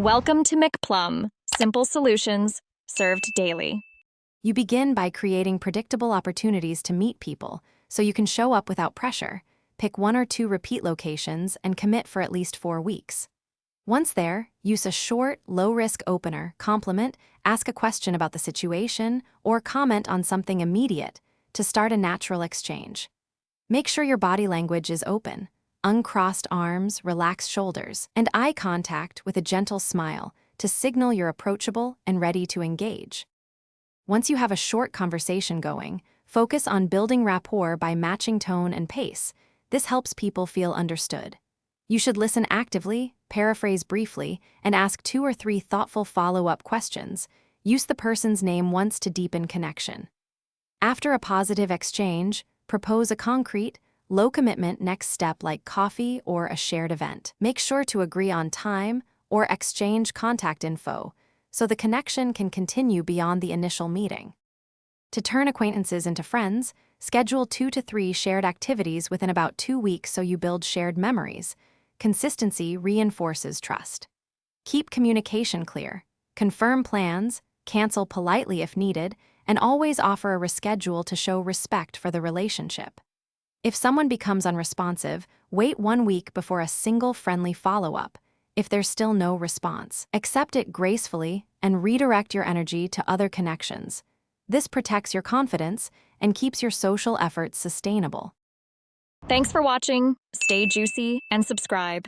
Welcome to McPlum, simple solutions served daily. You begin by creating predictable opportunities to meet people so you can show up without pressure. Pick 1 or 2 repeat locations and commit for at least 4 weeks. Once there, use a short, low-risk opener, compliment, ask a question about the situation, or comment on something immediate to start a natural exchange. Make sure your body language is open. Uncrossed arms, relaxed shoulders, and eye contact with a gentle smile to signal you're approachable and ready to engage. Once you have a short conversation going, focus on building rapport by matching tone and pace. This helps people feel understood. You should listen actively, paraphrase briefly, and ask 2 or 3 thoughtful follow-up questions. Use the person's name once to deepen connection. After a positive exchange, propose a concrete, low-commitment next step like coffee or a shared event. Make sure to agree on time or exchange contact info so the connection can continue beyond the initial meeting. To turn acquaintances into friends, schedule 2 to 3 shared activities within about 2 weeks so you build shared memories. Consistency reinforces trust. Keep communication clear. Confirm plans, cancel politely if needed, and always offer a reschedule to show respect for the relationship. If someone becomes unresponsive, wait 1 week before a single friendly follow-up. If there's still no response, accept it gracefully and redirect your energy to other connections. This protects your confidence and keeps your social efforts sustainable. Thanks for watching. Stay juicy and subscribe.